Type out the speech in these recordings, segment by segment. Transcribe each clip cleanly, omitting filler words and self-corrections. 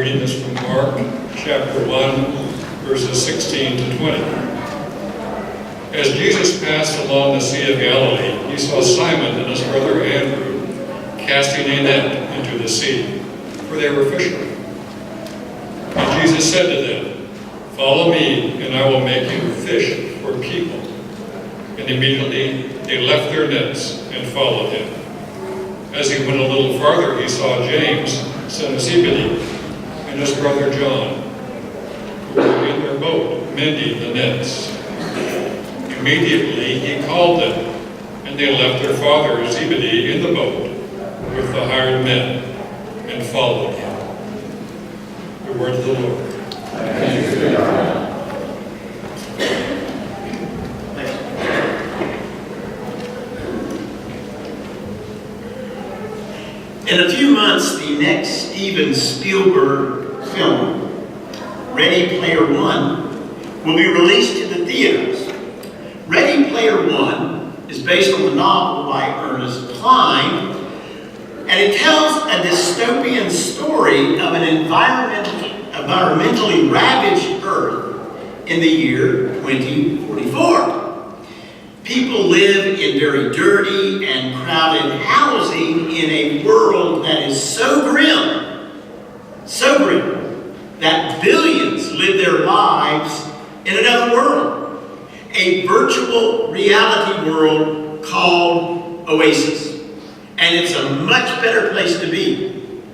reading this from Mark chapter 1, verses 16 to 20. As Jesus passed along the Sea of Galilee, he saw Simon and his brother Andrew casting a net into the sea, for they were fishermen. And Jesus said to them, "Follow me, and I will make you fish for people." And immediately they left their nets and followed him. As he went a little farther, he saw James, son of Zebedee, and his brother John, who were in their boat, mending the nets. Immediately he called them, and they left their father Zebedee in the boat with the hired men and followed him. The word of the Lord. Thanks be to God. In a few months, the next Steven Spielberg film, Ready Player One, will be released to the theaters. Ready Player One is based on the novel by Ernest Cline, and it tells a dystopian story of an environmentally ravaged Earth in the year 2044. People live in very dirty and crowded housing in a world that is so grim, that billions live their lives in another world, a virtual reality world called Oasis. And it's a much better place to be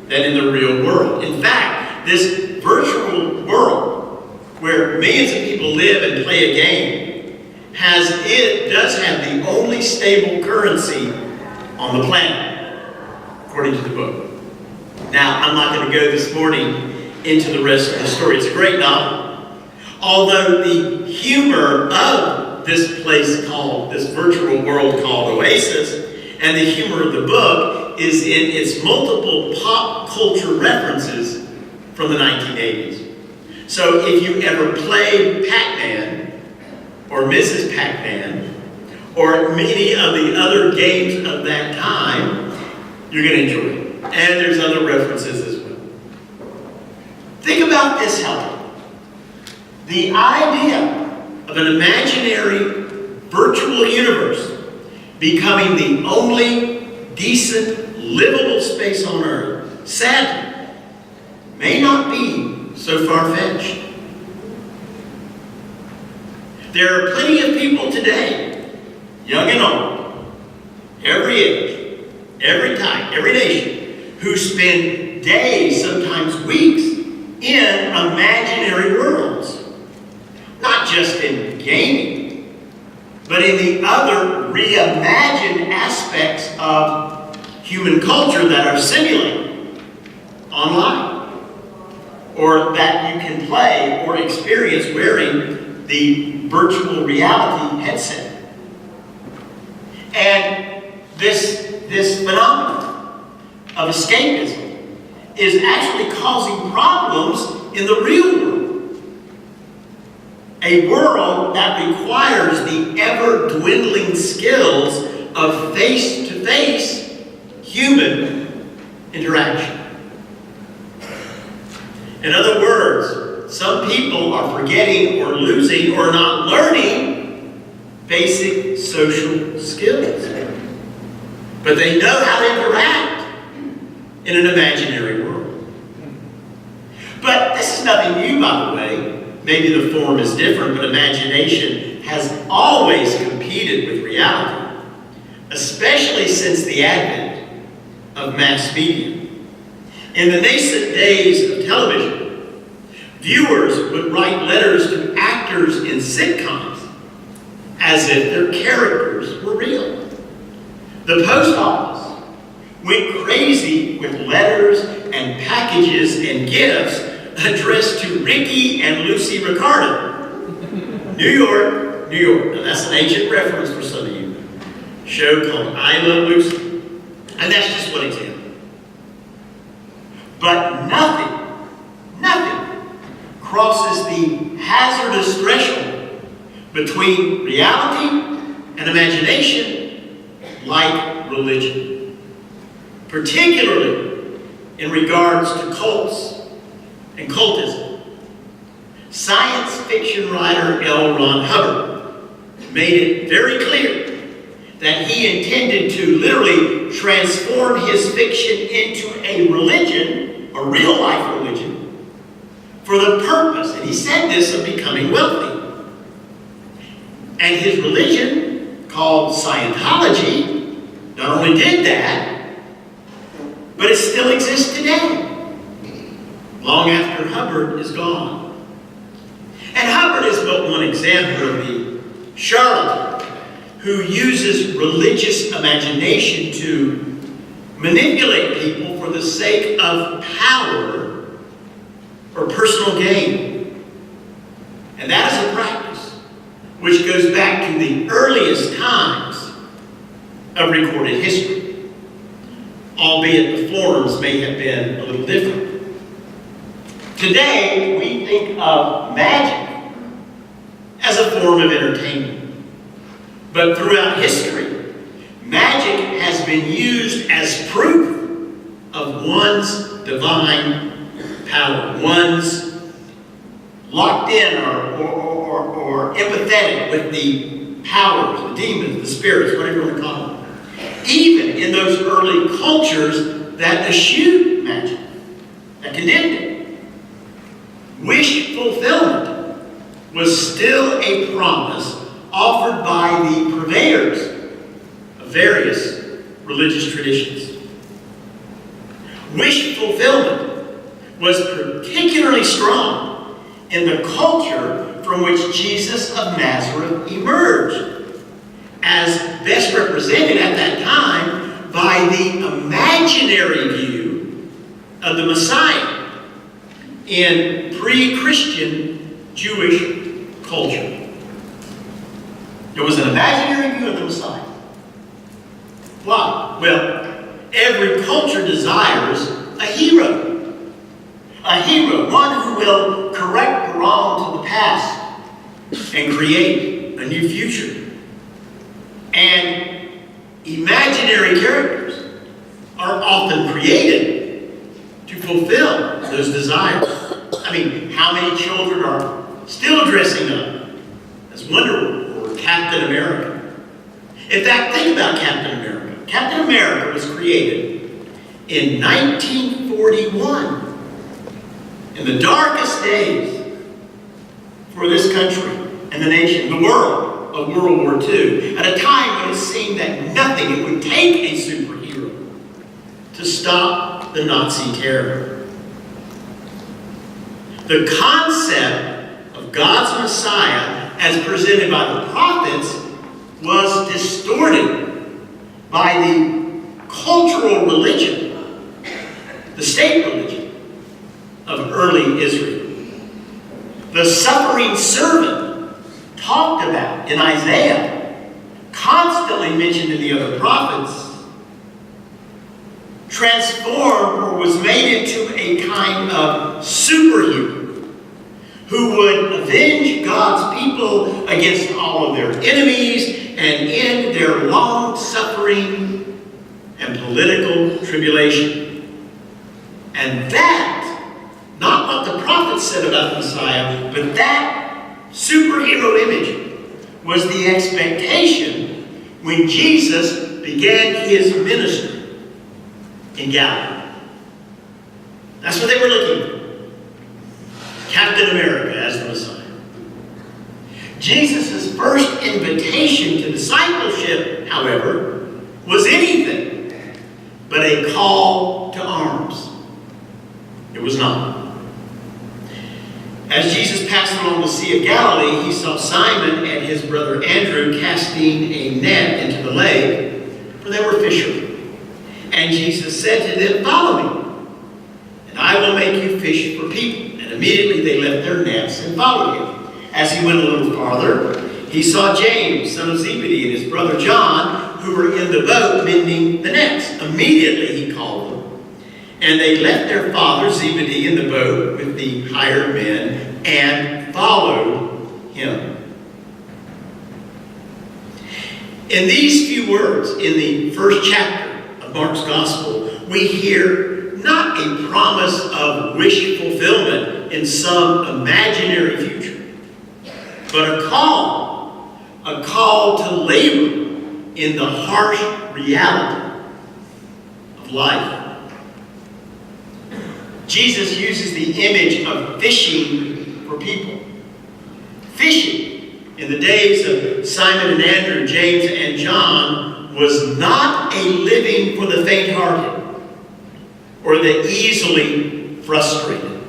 than in the real world. In fact, this virtual world where millions of people live and play a game does have the only stable currency on the planet, according to the book. Now, I'm not going to go this morning into the rest of the story. It's a great novel. Although the humor of this place called, this virtual world called Oasis, and the humor of the book is in its multiple pop culture references from the 1980s. So if you ever played Pac-Man, or Mrs. Pac-Man, or many of the other games of that time, you're going to enjoy it. And there's other references as well. Think about this, Helen. The idea of an imaginary virtual universe becoming the only decent, livable space on Earth, sadly, may not be so far-fetched. There are plenty of people today, young and old, every age, every type, every nation, who spend days, sometimes weeks, in imaginary worlds. Not just in gaming, but in the other reimagined aspects of human culture that are simulated online, or that you can play or experience wearing the virtual reality headset. And this phenomenon of escapism is actually causing problems in the real world. A world that requires the ever-dwindling skills of face-to-face human interaction. In other words, some people are forgetting or losing or not learning basic social skills. But they know how to interact in an imaginary world. But this is nothing new, by the way. Maybe the form is different, but imagination has always competed with reality, especially since the advent of mass media. In the nascent days of television, viewers would write letters to actors in sitcoms as if their characters were real. The post office went crazy with letters and packages and gifts addressed to Ricky and Lucy Ricardo. New York, New York. Now that's an ancient reference for some of you. A show called I Love Lucy. And that's just one example. But nothing crosses the hazardous threshold between reality and imagination like religion, particularly in regards to cults and cultism. Science fiction writer L. Ron Hubbard made it very clear that he intended to literally transform his fiction into a religion, a real life religion, for the purpose, and he said this, of becoming wealthy. And his religion, called Scientology, not only did that, but it still exists today, long after Hubbard is gone. And Hubbard is but one example of the charlatan who uses religious imagination to manipulate people for the sake of power or personal gain. And that is a practice which goes back to the earliest times of recorded history, albeit the forms may have been a little different. Today, we think of magic as a form of entertainment. But throughout history, magic has been used as proof of one's divine power, one's locked in or empathetic with the powers, the demons, the spirits, whatever you want to call them. Even in those early cultures that eschewed magic, that condemned it. Wish fulfillment was still a promise offered by the purveyors of various religious traditions. Wish fulfillment was particularly strong in the culture from which Jesus of Nazareth emerged, as best represented at that time by the imaginary view of the Messiah in pre-Christian Jewish culture. There was an imaginary view of the Messiah. Why? Well, every culture desires a hero. A hero, one who will correct the wrong to the past and create a new future. And imaginary characters are often created to fulfill those desires. I mean, how many children are still dressing up as Wonder Woman or Captain America? In fact, think about Captain America. Captain America was created in 1941, in the darkest days for this country and the nation, the world of World War II, at a time when it seemed that nothing, it would take a superhero to stop the Nazi terror. The concept of God's Messiah, as presented by the prophets, was distorted by the cultural religion, the state religion of early Israel. The suffering servant talked about in Isaiah, constantly mentioned in the other prophets, transformed or was made into a kind of superhero who would avenge God's people against all of their enemies and end their long suffering and political tribulation. And that, not what the prophets said about the Messiah, but that superhero image was the expectation when Jesus began his ministry in Galilee. That's what they were looking for. Captain America as the Messiah. Jesus' first invitation to discipleship, however, was anything but a call to arms. It was not. As Jesus passed along the Sea of Galilee, he saw Simon and his brother Andrew casting a net into the lake, for they were fishermen. And Jesus said to them, "Follow me, and I will make you fish for people." And immediately they left their nets and followed him. As he went a little farther, he saw James, son of Zebedee, and his brother John, who were in the boat mending the nets. Immediately he called them, and they left their father Zebedee in the boat with the hired men and followed him. In these few words, in the first chapter of Mark's Gospel, we hear not not a promise of wish fulfillment in some imaginary future, but a call to labor in the harsh reality of life. Jesus uses the image of fishing for people. Fishing in the days of Simon and Andrew, James and John, was not a living for the faint-hearted or the easily frustrated.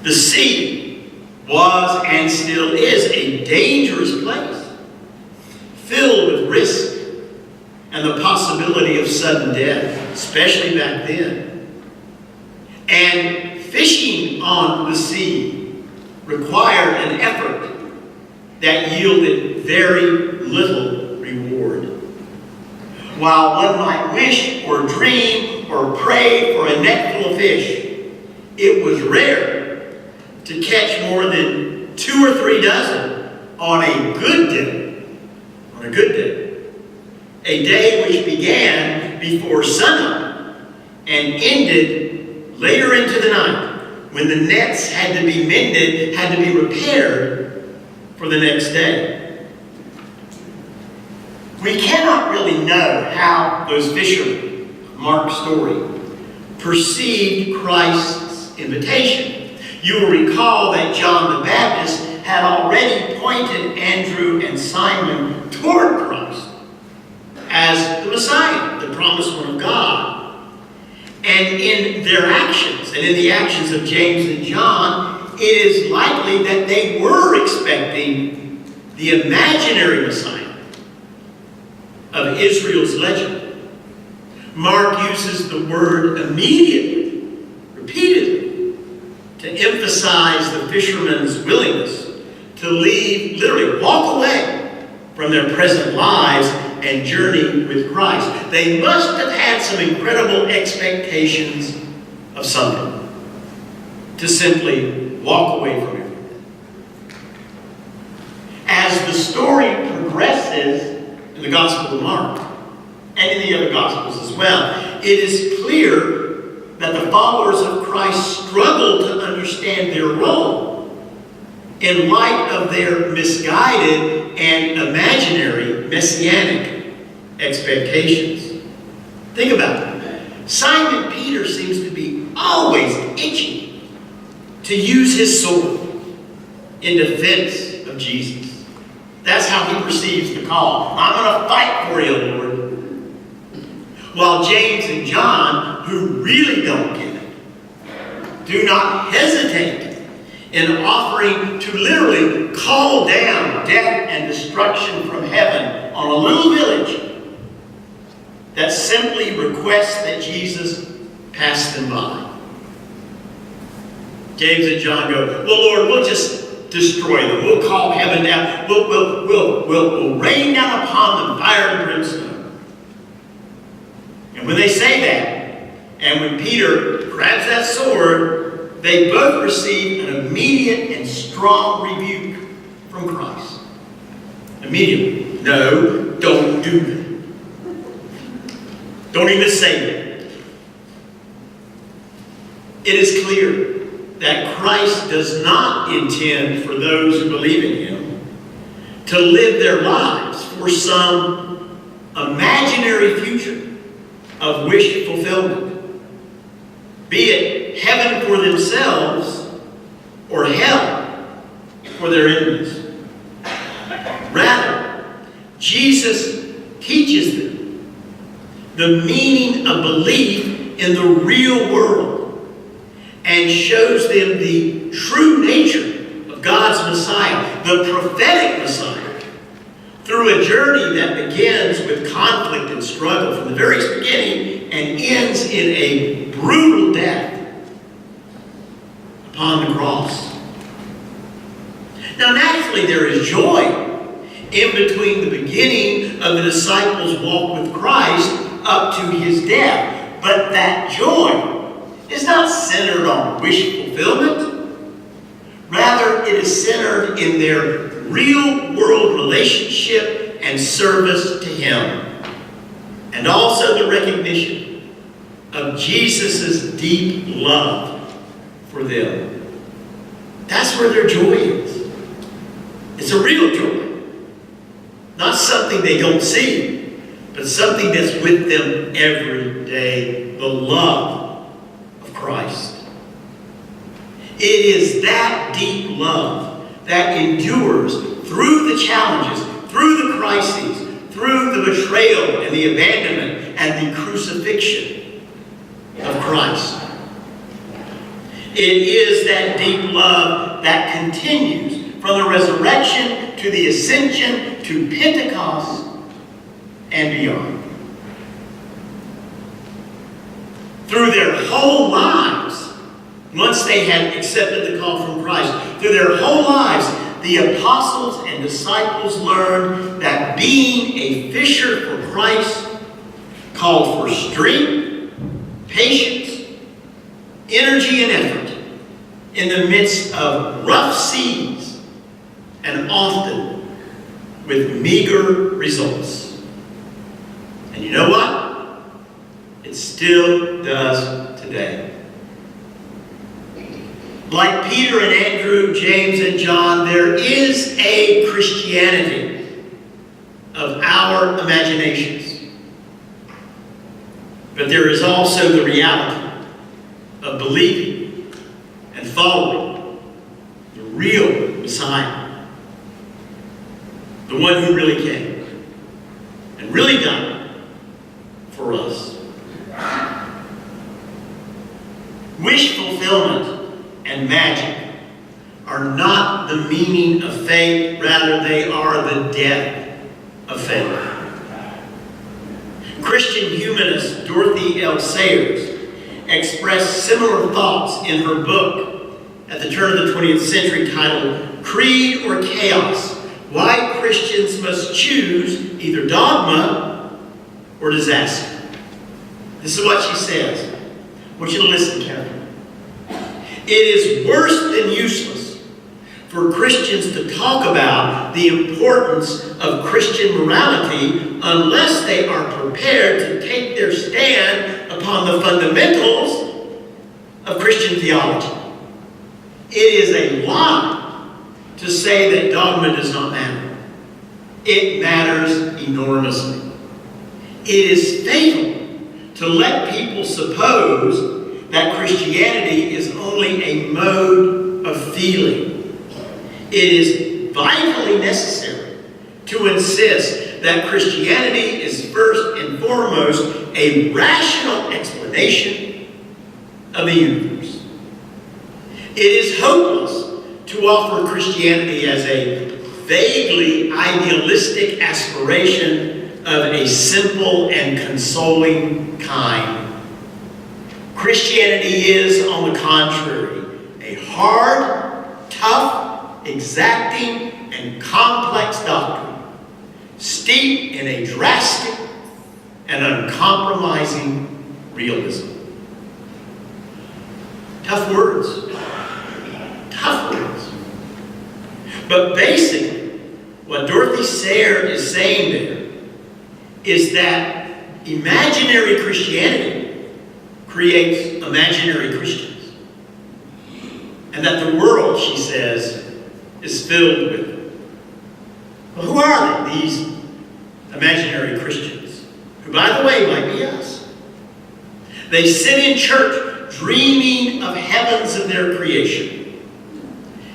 The sea was and still is a dangerous place, filled with risk and the possibility of sudden death, especially back then. And fishing on the sea required an effort that yielded very little reward. While one might wish or dream or pray for a net full of fish, it was rare to catch more than 2 or 3 dozen on a good day. On a good day. A day which began before sunup and ended later into the night, when the nets had to be mended, had to be repaired for the next day. We cannot really know how those fishermen, Mark's story, perceived Christ's invitation. You will recall that John the Baptist had already pointed Andrew and Simon toward Christ as the Messiah, the promised one of God. And in their actions, and in the actions of James and John, it is likely that they were expecting the imaginary Messiah of Israel's legend. Mark uses the word immediately, repeatedly, to emphasize the fishermen's willingness to leave, literally walk away from their present lives and journey with Christ. They must have had some incredible expectations of something to simply walk away from everything. As the story progresses in the Gospel of Mark, and in the other Gospels as well, it is clear that the followers of Christ struggle to understand their role in light of their misguided and imaginary messianic expectations. Think about it. Simon Peter seems to be always itching to use his sword in defense of Jesus. That's how he perceives the call. I'm going to fight for you, Lord. While James and John, who really don't get it, do not hesitate in offering to literally call down death and destruction from heaven on a little village that simply requests that Jesus pass them by. James and John go, well, Lord, we'll just destroy them. We'll call heaven down. We'll rain down upon them fire and brimstone. And when they say that, and when Peter grabs that sword, they both receive an immediate and strong rebuke from Christ. Immediately. No, don't do that. Don't even say that. It is clear that Christ does not intend for those who believe in him to live their lives for some imaginary future of wish fulfillment, be it heaven for themselves or hell for their enemies. Rather, Jesus teaches them the meaning of belief in the real world and shows them the true nature of God's Messiah, the prophetic Messiah, through a journey that begins with conflict and struggle from the very beginning and ends in a brutal death upon the cross. Now, naturally, there is joy in between the beginning of the disciples' walk with Christ up to his death, but that joy is not centered on wish fulfillment. Rather, it is centered in their real-world relationship and service to him, and also the recognition of Jesus' deep love for them. That's where their joy is. It's a real joy. Not something they don't see, but something that's with them every day. The love of Christ. It is that deep love that endures through the challenges, through the crises, through the betrayal and the abandonment and the crucifixion of Christ. It is that deep love that continues from the resurrection to the ascension to Pentecost and beyond. Through their whole lives, once they had accepted the call from Christ, through their whole lives, the apostles and disciples learned that being a fisher for Christ called for strength, patience, energy, and effort in the midst of rough seas and often with meager results. And you know what? It still does today. Like Peter and Andrew, James and John, there is a Christianity of our imaginations. But there is also the reality of believing and following the real Messiah. The one who really came and really died for us. Wish fulfillment and magic are not the meaning of faith, rather they are the death of faith. Christian humanist Dorothy L. Sayers expressed similar thoughts in her book at the turn of the 20th century titled Creed or Chaos: Why Christians Must Choose Either Dogma or Disaster. This is what she says. I want you to listen carefully. It is worse than useless for Christians to talk about the importance of Christian morality unless they are prepared to take their stand upon the fundamentals of Christian theology. It is a lie to say that dogma does not matter. It matters enormously. It is fatal to let people suppose that Christianity is only a mode of feeling. It is vitally necessary to insist that Christianity is first and foremost a rational explanation of the universe. It is hopeless to offer Christianity as a vaguely idealistic aspiration of a simple and consoling kind. Christianity is, on the contrary, a hard, tough, exacting, and complex doctrine, steeped in a drastic and uncompromising realism. Tough words. Tough words. But basically, what Dorothy Sayers is saying there is that imaginary Christianity creates imaginary Christians. And that the world, she says, is filled with them. Well, who are they, these imaginary Christians? Who, by the way, might be us. They sit in church dreaming of heavens of their creation.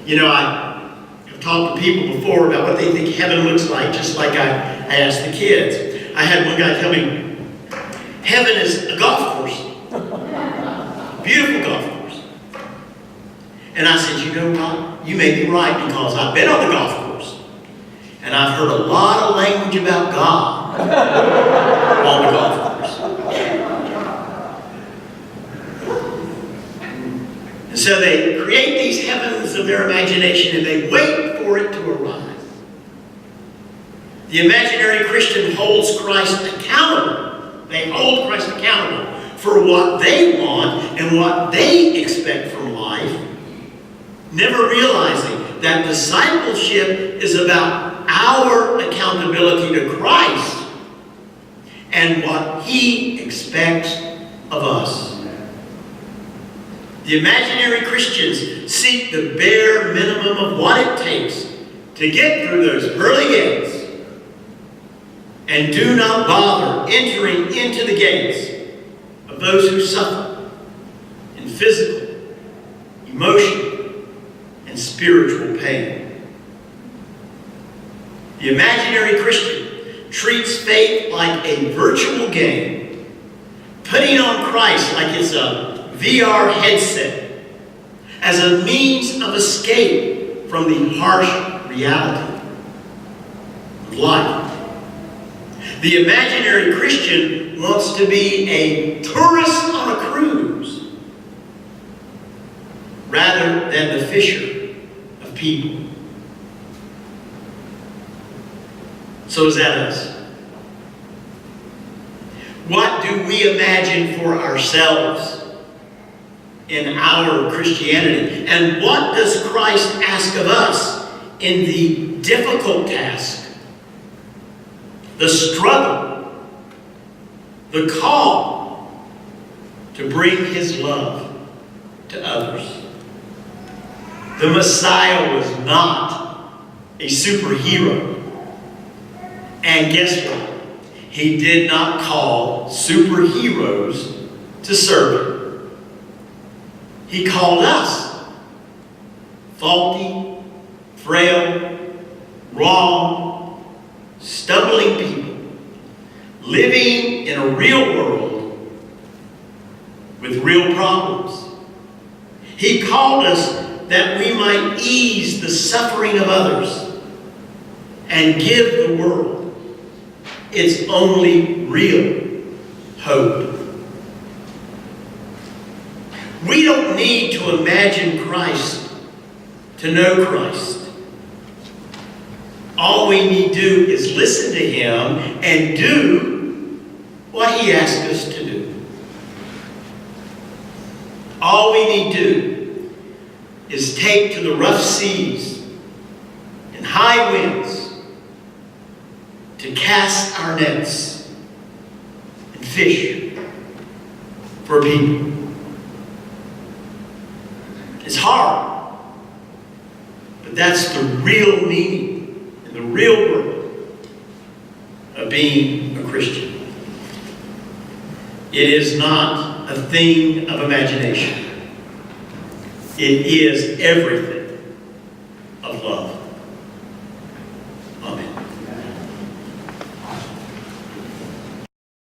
You know, I have talked to people before about what they think heaven looks like, just like I asked the kids. I had one guy tell me, heaven is a golf course. Beautiful golf course. And I said, you know what? You may be right, because I've been on the golf course. And I've heard a lot of language about God on the golf course. And so they create these heavens of their imagination and they wait for it to arrive. The imaginary Christian holds Christ accountable. They hold Christ accountable for what they want and what they expect from life, never realizing that discipleship is about our accountability to Christ and what He expects of us. The imaginary Christians seek the bare minimum of what it takes to get through those pearly gates, and do not bother entering into the gates of those who suffer in physical, emotional, and spiritual pain. The imaginary Christian treats faith like a virtual game, putting on Christ like it's a VR headset, as a means of escape from the harsh reality of life. The imaginary Christian wants to be a tourist on a cruise rather than the fisher of people. So is that us? What do we imagine for ourselves in our Christianity? And what does Christ ask of us in the difficult task, the struggle, the call to bring His love to others? The Messiah was not a superhero. And guess what? He did not call superheroes to serve Him. He called us, faulty, frail, wrong, stumbling people, living in a real world with real problems. He called us that we might ease the suffering of others and give the world its only real hope. We don't need to imagine Christ to know Christ. All we need to do is listen to Him and do what He asks us to do. All we need to do is take to the rough seas and high winds to cast our nets and fish for people. It's hard, but that's the real meaning in the real world of being a Christian. It is not a thing of imagination. It is everything